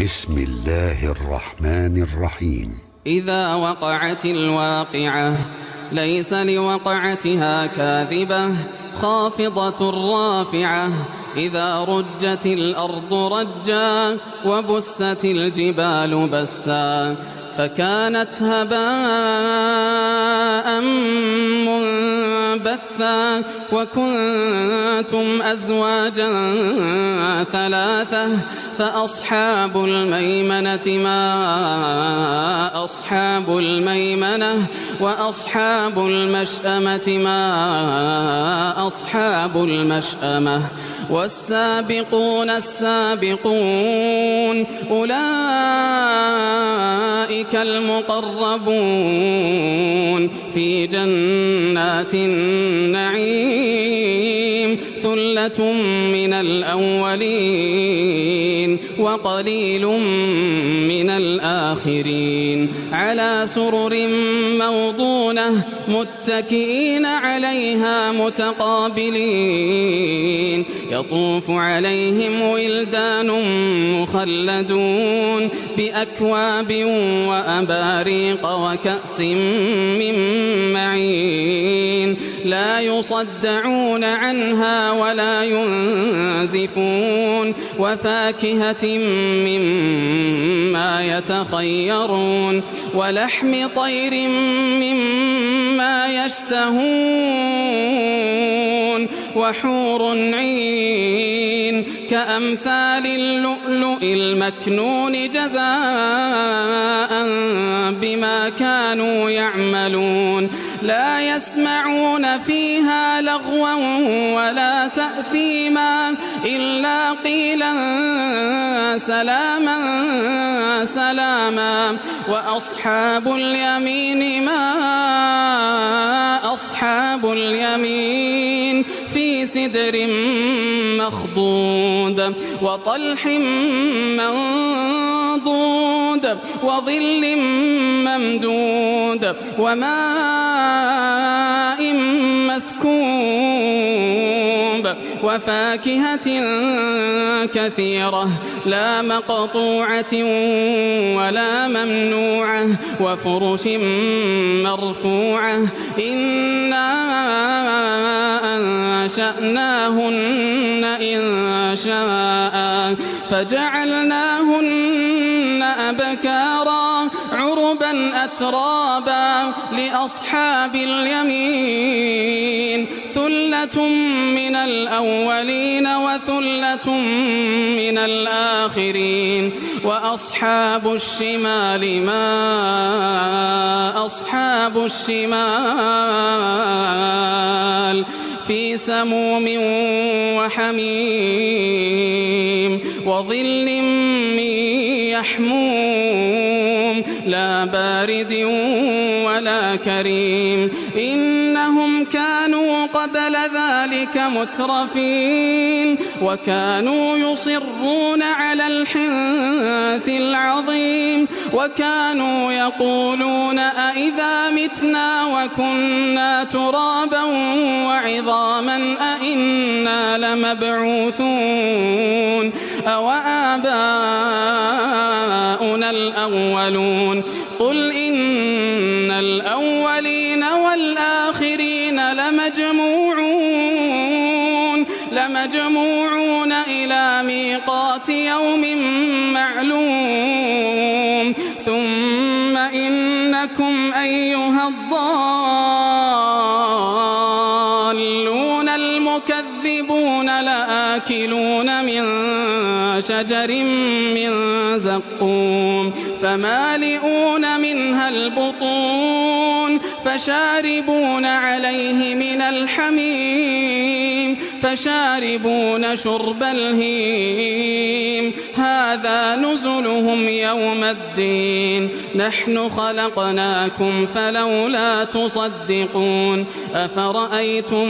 بسم الله الرحمن الرحيم. إذا وقعت الواقعة ليس لوقعتها كاذبة خافضة رافعة إذا رجت الأرض رجا وبست الجبال بسا فكانت هباء منبثا وكنتم أزواجا ثلاثة فأصحاب الميمنة ما أصحاب الميمنة وأصحاب المشأمة ما أصحاب المشأمة والسابقون السابقون أولئك المقربون في جنات النعيم ثلة من الأولين وقليل من الآخرين على سرر موضونة متكئين عليها متقابلين يطوف عليهم ولدان مخلدون بأكواب وأباريق وكأس من معين لا يصدعون عنها ولا ينزفون وفاكهة مما يتخيرون ولحم طير مما يشتهون وحور عين كأمثال اللؤلؤ المكنون جزاء بما كانوا يعملون لا يسمعون فيها لغوا ولا تأثيما إلا قيلا سلاما سلاما وأصحاب اليمين ما أصحاب اليمين في سدر مخضود وطلح منضود وظل ممدود وماء مسكوب وفاكهة كثيرة لا مقطوعة ولا ممنوعة وفرش مرفوعة إنا أنشأناهن إن شاء فجعلناهن أبكارا عربا أترابا لأصحاب اليمين ثلة من الأولين وثلة من الآخرين وأصحاب الشمال ما أصحاب الشمال في سموم وحميم وظل من يحموم لا بارد ولا كريم إنهم كانوا قبل ذلك مترفين وكانوا يصرون على الحنث العظيم وكانوا يقولون أئذا متنا وكنا ترابا وعظاما أئنا لمبعوثون أو آباؤنا الأولون قل إن الأولين والآخرين لمجموعون إلى ميقات يوم معلوم ثم إنكم أيها الضالون المكذبون لآكلون من شجر من زقوم فمالئون منها البطون فشاربون عليه من الحميم فشاربون شرب الهيم هذا نزلهم يوم الدين نحن خلقناكم فلولا تصدقون أفرأيتم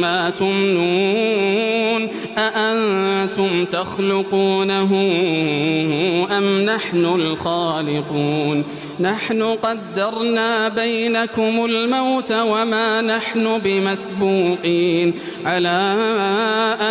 ما تمنون أأنتم تخلقونه أم نحن الخالقون نحن قدرنا بينكم الموت وما نحن بمسبوقين على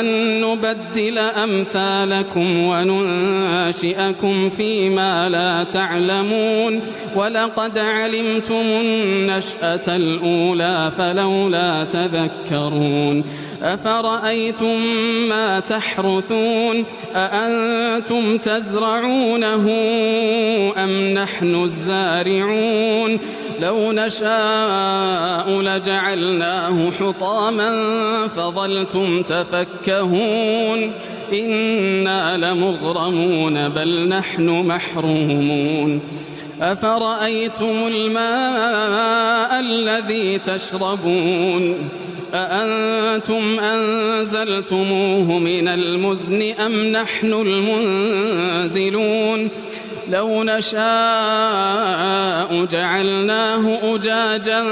أن نبدل أمثالكم وننشئكم فيما لا تعلمون ولقد علمتم النشأة الأولى فلولا تذكرون أفرأيتم ما تحرثون أأنتم تزرعونه أم نحن الزارعون لو نشاء لجعلناه حطاما فظلتم تفكهون إنا لمغرمون بل نحن محرومون أفرأيتم الماء الذي تشربون أأنتم أنزلتموه من المزن أم نحن المنزلون لو نشاء جعلناه أجاجا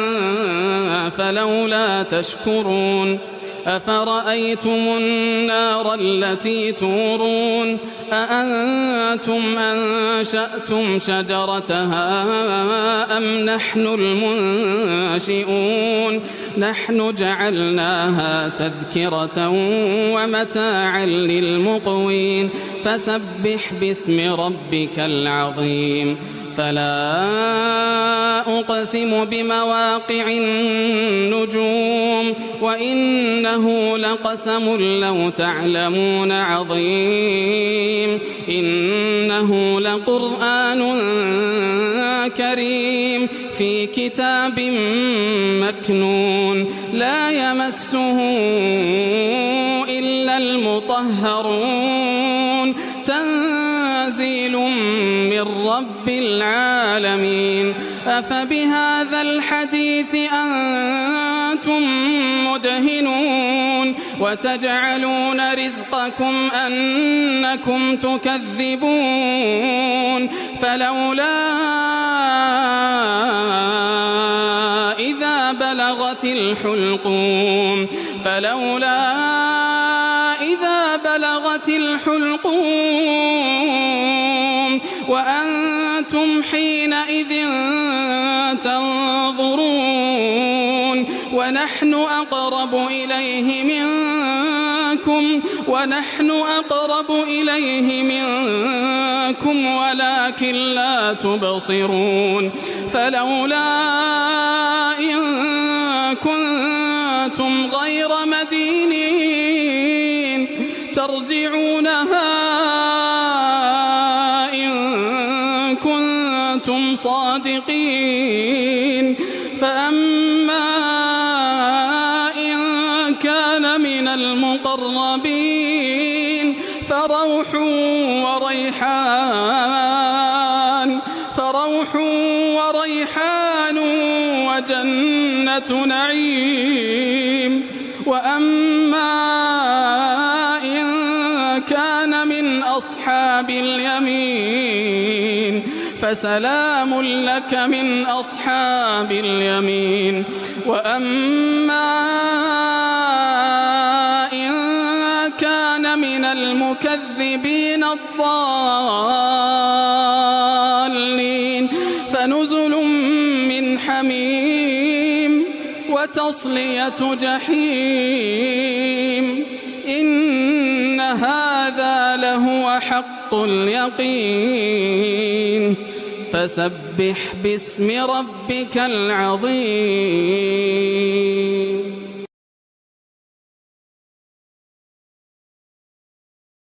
فلولا تشكرون أفرأيتم النار التي تورون أأنتم أنشأتم شجرتها أم نحن المنشئون نحن جعلناها تذكرة ومتاعا للمقوين فسبح باسم ربك العظيم فلا أقسم بمواقع النجوم وإنه لقسم لو تعلمون عظيم إنه لقرآن كريم في كتاب مكنون لا يمسه إلا المطهرون تنزيل من رب العالمين أفبهذا الحديث أنتم مدهنون وتجعلون رزقكم أنكم تكذبون فلولا إذا بلغت الحلقوم وأنتم حينئذ تنظرون ونحن أقرب إليه منكم ولكن لا تبصرون فلولا إن كنتم غير مدينين ترجعونها إن كنتم صادقين فأما إن كان من المقربين فروح وريحان وجنة نعيم وأما إن كان من أصحاب اليمين فسلام لك من أصحاب اليمين وأما إن كان من المكذبين الضالين فنزل من حميم وتصلية جحيم إن هذا لهو حق اليقين فسبح باسم ربك العظيم